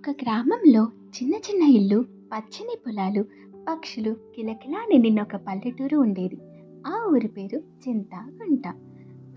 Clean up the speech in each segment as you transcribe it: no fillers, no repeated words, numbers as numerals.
ఒక గ్రామంలో చిన్న చిన్న ఇల్లు, పచ్చని పొలాలు, పక్షులు కిలకిలా నిండిన ఒక పల్లెటూరు ఉండేది. ఆ ఊరి పేరు చింతగుంట.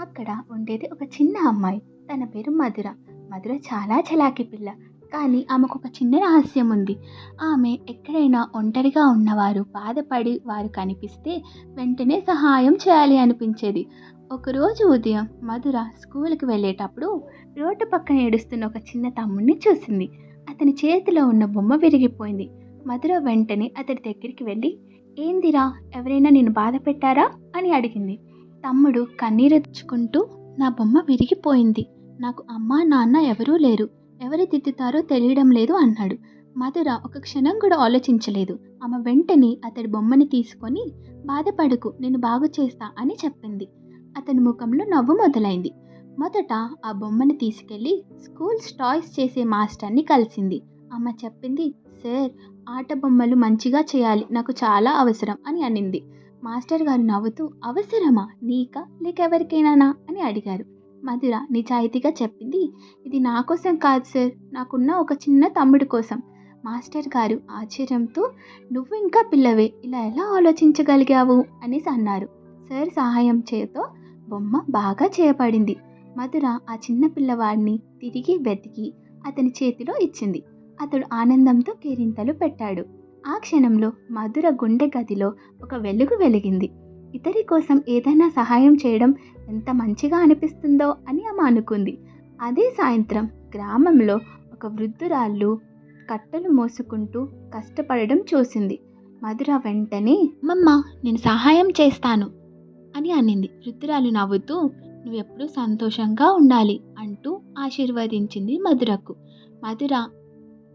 అక్కడ ఉండేది ఒక చిన్న అమ్మాయి. తన పేరు మధుర. మధుర చాలా చలాకి పిల్ల. కానీ ఆమెకు ఒక చిన్న రహస్యం ఉంది. ఆమె ఎక్కడైనా ఒంటరిగా ఉన్నవారు, బాధపడి వారు కనిపిస్తే వెంటనే సహాయం చేయాలి అనిపించేది. ఒకరోజు ఉదయం మధుర స్కూల్కి వెళ్ళేటప్పుడు రోడ్డు పక్కన ఏడుస్తున్న ఒక చిన్న తమ్ముడిని చూసింది. అతని చేతిలో ఉన్న బొమ్మ విరిగిపోయింది. మధుర వెంటనే అతడి దగ్గరికి వెళ్ళి, ఏందిరా, ఎవరైనా నిన్ను బాధ పెట్టారా అని అడిగింది. తమ్ముడు కన్నీరెచ్చుకుంటూ, నా బొమ్మ విరిగిపోయింది, నాకు అమ్మా నాన్న ఎవరూ లేరు, ఎవరు తిట్టుతారో తెలియడం లేదు అన్నాడు. మధుర ఒక క్షణం కూడా ఆలోచించలేదు. ఆమె వెంటనే అతడి బొమ్మని తీసుకొని, బాధపడకు, నేను బాగు చేస్తా అని చెప్పింది. అతని ముఖంలో నవ్వు మొదలైంది. మొదట ఆ బొమ్మని తీసుకెళ్లి స్కూల్ టాయ్స్ చేసే మాస్టర్ని కలిసింది. ఆమె చెప్పింది, సార్, ఆట బొమ్మలు మంచిగా చేయాలి, నాకు చాలా అవసరం అని అనింది. మాస్టర్ గారు నవ్వుతూ, అవసరమా, నీకా లేక ఎవరికైనానా అని అడిగారు. మధుర నిజాయితీగా చెప్పింది, ఇది నా కోసం కాదు సార్, నాకున్న ఒక చిన్న తమ్ముడి కోసం. మాస్టర్ గారు ఆశ్చర్యంతో, నువ్వు ఇంకా పిల్లవే, ఇలా ఎలా ఆలోచించగలిగావు అనేసి అన్నారు. సార్ సహాయం చేతో బొమ్మ బాగా చేయబడింది. మధుర ఆ చిన్న పిల్లవాడిని తిరిగి వెతికి అతని చేతిలో ఇచ్చింది. అతడు ఆనందంతో కేరింతలు పెట్టాడు. ఆ క్షణంలో మధుర గుండె గదిలో ఒక వెలుగు వెలిగింది. ఇతరి కోసం ఏదైనా సహాయం చేయడం ఎంత మంచిగా అనిపిస్తుందో అని ఆమె అనుకుంది. అదే సాయంత్రం గ్రామంలో ఒక వృద్ధురాళ్ళు కట్టెలు మోసుకుంటూ కష్టపడడం చూసింది. మధుర వెంటనే, అమ్మమ్మ, నేను సహాయం చేస్తాను అని అనింది. వృద్ధురాలు నవ్వుతూ, నువ్వెప్పుడూ సంతోషంగా ఉండాలి అంటూ ఆశీర్వదించింది మధురకు. మధుర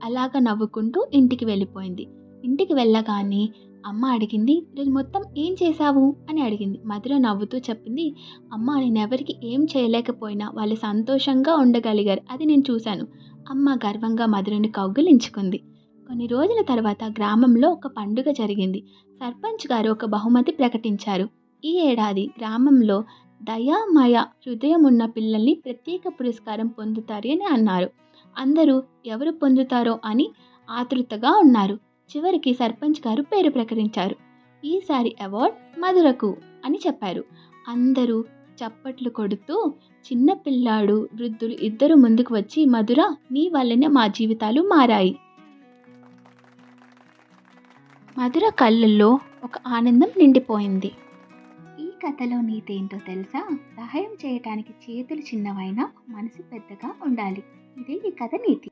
అలాగ నవ్వుకుంటూ ఇంటికి వెళ్ళిపోయింది. ఇంటికి వెళ్ళగానే అమ్మ అడిగింది, ఈరోజు మొత్తం ఏం చేశావు అని అడిగింది. మధుర నవ్వుతూ చెప్పింది, అమ్మ, నేను ఎవరికి ఏం చేయలేకపోయినా వాళ్ళు సంతోషంగా ఉండగలిగారు, అది నేను చూశాను. అమ్మ గర్వంగా మధురని కౌగిలించుకుంది. కొన్ని రోజుల తర్వాత గ్రామంలో ఒక పండుగ జరిగింది. సర్పంచ్ గారు ఒక బహుమతి ప్రకటించారు. ఈ ఏడాది గ్రామంలో దయామయ హృదయం ఉన్న పిల్లల్ని ప్రత్యేక పురస్కారం పొందుతారు అని అన్నారు. అందరూ ఎవరు పొందుతారో అని ఆతృతగా ఉన్నారు. చివరికి సర్పంచ్ గారు పేరు ప్రకటించారు. ఈసారి అవార్డ్ మధురకు అని చెప్పారు. అందరూ చప్పట్లు కొడుతూ, చిన్న పిల్లాడు, వృద్ధులు ఇద్దరు ముందుకు వచ్చి, మధుర, నీ వల్లనే మా జీవితాలు మారాయి. మధుర కళ్ళల్లో ఒక ఆనందం నిండిపోయింది. ఈ కథలో నీతి ఏంటో తెలుసా? సహాయం చేయటానికి చేతులు చిన్నవైనా మనసు పెద్దగా ఉండాలి. ఇదే ఈ కథ నీతి.